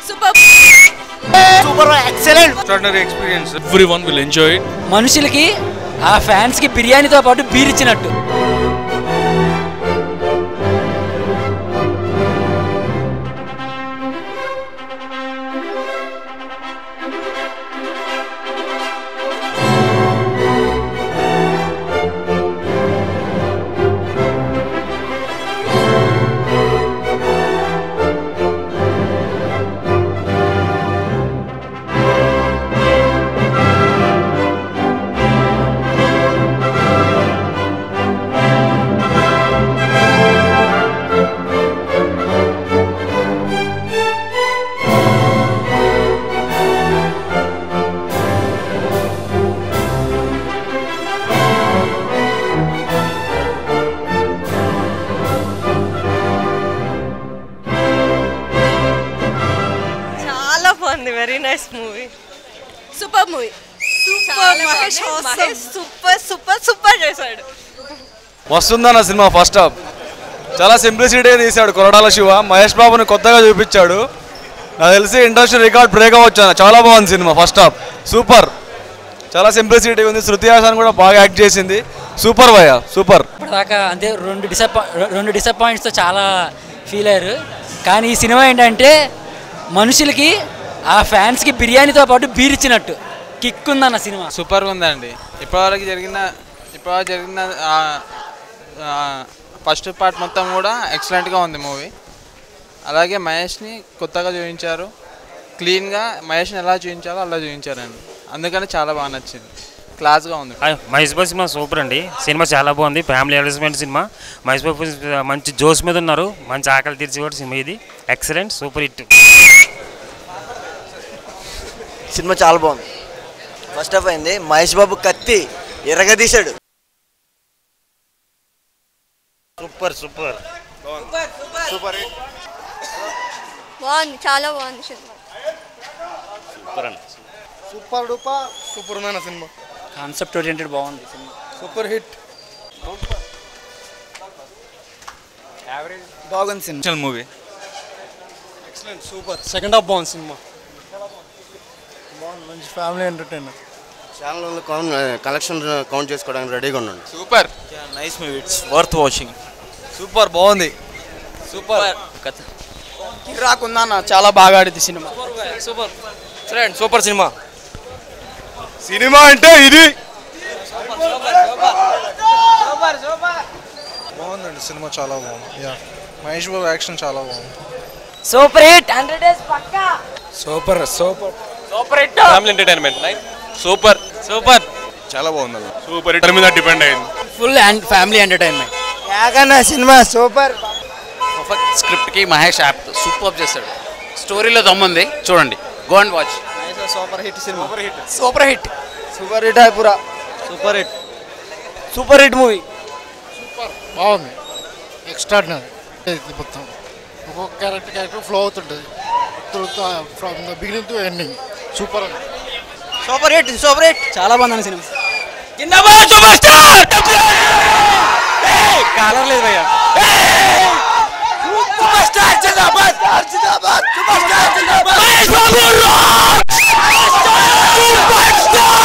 Super super excellent extraordinary experience. Everyone will enjoy it. మనుషులకి ఆ fans కి బిర్యానీతో పాటు బీర్ ఇచ్చినట్టు. Very nice movie. Super movie. Super Mahesh super super super చేశాడు. వస్తుందన్న సినిమా ఫస్ట్ హాఫ్ చాలా సింప్లిసిటీ తీశాడు కొరటాల శివ. మహేష్ బాబుని కొత్తగా చూపించాడు. నాకు తెలిసి ఇండస్ట్రీ రికార్డ్ బ్రేక్ అవ్వచ్చు. చాలా బాగుంది సినిమా ఫస్ట్ హాఫ్. సూపర్. చాలా సింప్లిసిటీ ఉంది. శృతి హాసన్ కూడా బాగా యాక్ట్ చేసింది. సూపర్ భయ్య సూపర్. ఇప్పటిదాకా అంతే రెండు డిసప్పాయింట్స్తో చాలా ఫీల్ అయ్యారు. కానీ ఈ సినిమా ఏంటంటే మనుషులకి ఆ ఫ్యాన్స్కి బిర్యానీతో పాటు బీర్ ఇచ్చినట్టు కిక్ ఉందన్న సినిమా. సూపర్గా ఉందండి. ఇప్పటివరకు జరిగిన ఫస్ట్ పార్ట్ మొత్తం కూడా ఎక్సలెంట్గా ఉంది మూవీ. అలాగే మహేష్ని కొత్తగా చూపించారు. క్లీన్గా మహేష్ని ఎలా చూపించాలో అలా చూపించారండి. అందుకని చాలా బాగా నచ్చింది. క్లాస్గా ఉంది. మహేష్ బాబు సినిమా సూపర్ అండి. సినిమా చాలా బాగుంది. Family advertisement cinema. Mahesh Babu మంచి జోస్ మీద ఉన్నారు. మంచి ఆకలి తీర్చి కూడా సినిమా ఇది ఎక్సలెంట్ సూపర్ హిట్. సినిమా చాలా బాగుంది. ఫస్ట్ హాఫ్ అయింది. మహేష్ బాబు కత్తి ఎరగదీశాడు. సూపర్ సూపర్ సూపర్ బాగుంది. చాలా బాగుంది సినిమా. సూపర్ అన్న. సూపర్ డూపర్ సూపర్ ఉందన్న సినిమా. కాన్సెప్ట్ ఓరియంటెడ్ బాగుంది సినిమా. Super hit. బాగుంది cinema. Movie excellent super. Second half బాగుంది సినిమా. బాగుంది. మంచి family entertainer. Channel collection count చేసుకోవడానికి రెడీగా ఉన్నాను. Super nice movie. It's worth watching. Super బాగుంది. సూపర్ కథ రాకుందా చాలా బాగా ఆడింది cinema. Super friend super cinema. Cinema అంటే ఇది. బాగుందండి సినిమా. చాలా బాగుంది. మహేష్ బాబు యాక్షన్ చాలా బాగుంది. సూపర్ హిట్ 100 డేస్ పక్కా. Super super super hit. Family entertainment. Super super చాలా బాగుంది. సూపర్ హిట్ మీద డిపెండ్ అయింది. Full family entertainment. యాగన్న సినిమా సూపర్. పర్ఫెక్ట్ స్క్రిప్ట్కి మహేష్ యాప్ట్ సూపర్ చేశాడు. స్టోరీలో దమ్ముంది. చూడండి. Go and watch. Super hit cinema. Super hit. Super hit పూరా. Super hit. Super hit movie. బాగుంది. ఎక్స్ట్రాడినరీ. మొత్తం ఒక్కొక్క క్యారెక్టర్ ఫ్లో అవుతుంటుంది from the beginning to ending. Super అండి. Super hit. Super hit. చాలా బాగుంది సినిమా. జిందాబాద్ సూపర్ స్టార్. కాలర్ లేదు భయ్యా. సూపర్ స్టార్ జిందాబాద్. జిందాబాద్ సూపర్ స్టార్ జిందాబాద్. Mahesh Babu super star.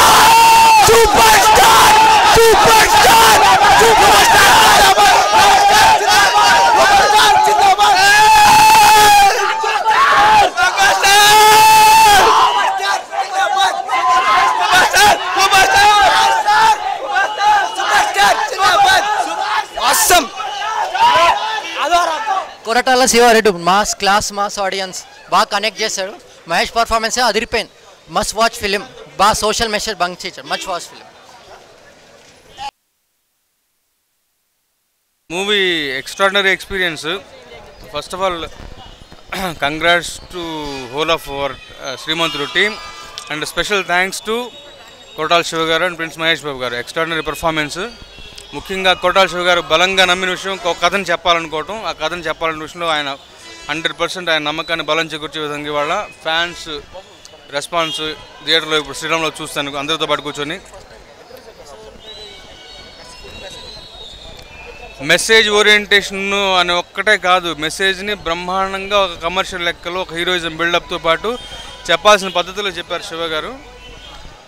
Super star. Super star. Super star జిందాబాద్. సూపర్ స్టార్ జిందాబాద్. Koratala Sivareddy mass class mass audience బాగా కనెక్ట్ చేశాడు. మహేష్ పర్ఫార్మెన్స్ అదిరిపోయింది. Must watch film. బాగా సోషల్ మెసేజ్ బంక్ చేశాడు. Must watch film. Movie extraordinary experience. First of all congrats to whole of our Srimanthudu team and special thanks to Koratala Shiva గారు and prince Mahesh Babu గారు. Extraordinary performance. ముఖ్యంగా కొరటాల శివ గారు బలంగా నమ్మిన విషయం ఒక కథను చెప్పాలనుకోవటం. ఆ కథను చెప్పాలనే విషయంలో ఆయన 100% ఆయన నమ్మకాన్ని బలం చేకూర్చే విధంగా వాళ్ళ ఫ్యాన్స్ రెస్పాన్స్ థియేటర్లో ఇప్పుడు శ్రీరామ్లో చూస్తాను అందరితో పాటు కూర్చొని మెసేజ్ ఓరియంటేషన్ అని ఒక్కటే కాదు, మెసేజ్ని బ్రహ్మాండంగా ఒక కమర్షియల్ లెక్కలో ఒక హీరోయిజం బిల్డప్తో పాటు చెప్పాల్సిన పద్ధతిలో చెప్పారు శివ గారు.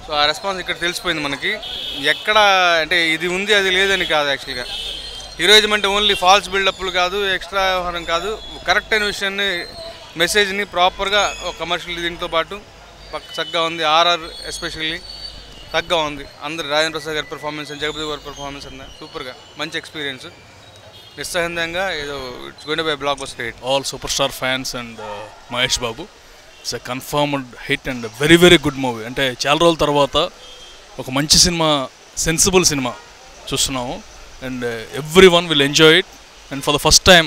సో ఆ రెస్పాన్స్ ఇక్కడ తెలిసిపోయింది మనకి. ఎక్కడ అంటే ఇది ఉంది అది లేదని కాదు, యాక్చువల్గా హీరోయిజం అంటే ఓన్లీ ఫాల్స్ బిల్డప్లు కాదు, ఎక్స్ట్రా వ్యవహారం కాదు, కరెక్ట్ అయిన విషయాన్ని మెసేజ్ని ప్రాపర్గా ఒక కమర్షియల్ దీంతో పాటు చక్కగా ఉంది. ఆర్ఆర్ ఎస్పెషల్లీ చక్కగా ఉంది. అందరు రాజేంద్ర ప్రసాద్ గారి పెర్ఫార్మెన్స్ అండ్ జగపతి గారి పెర్ఫార్మెన్స్ అన్న సూపర్గా మంచి ఎక్స్పీరియన్స్. నిస్సందేహంగా ఏదో it's going to be blockbuster hit. All super star fans and Mahesh Babu, it's a confirmed hit and very very good movie. అంటే చాలా రోజుల తర్వాత ఒక మంచి సినిమా, సెన్సిబుల్ సినిమా చూస్తున్నాము and everyone will enjoy it. And for the first time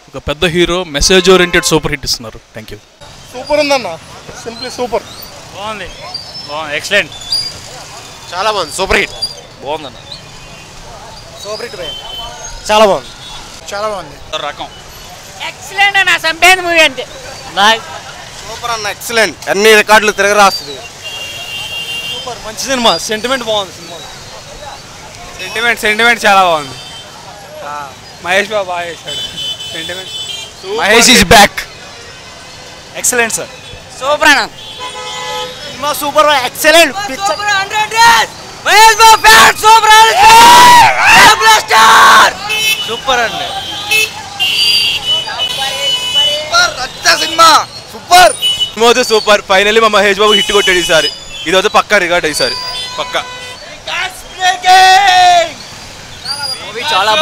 ఒక పెద్ద hero message oriented super hit ఇస్తున్నారు. Thank you. సూపర్ ఉందన్న, సింప్లీ సూపర్. బాగుంది, ఎక్సలెంట్, చాలా బాగుంది, సూపర్ హిట్. బాగుందన్న, సూపర్ హిట్ భయ్యా, చాలా బాగుంది, చాలా బాగుంది. రకం ఎక్సలెంట్ అన్న, సంపేది మూవీ అంటే సూపర్ అన్న, ఎక్సలెంట్, అన్ని రికార్డులు తిరగరాస్తుంది. సూపర్, మంచి సినిమా, సెంటిమెంట్ బాగుంది సినిమా. సెంటిమెంట్ చాలా బాగుంది. మహేష్ బాబు బాగా చేశాడు. Sentiment Mahesh is back. Excellent sir. Super అన్న, cinema super, excellent. Super 100 days Mahesh Babu fan super blaster super అండి, super cinema, super cinema super. Finally మా మహేష్ బాబు హిట్ కొట్టాడు ఈసారి. ఈరోజు పక్కా రికార్డ్ ఈసారి పక్కా. మూవీ చాలా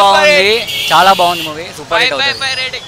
బాగుంది మూవీ, సూపర్ హిట్ అవుతుంది.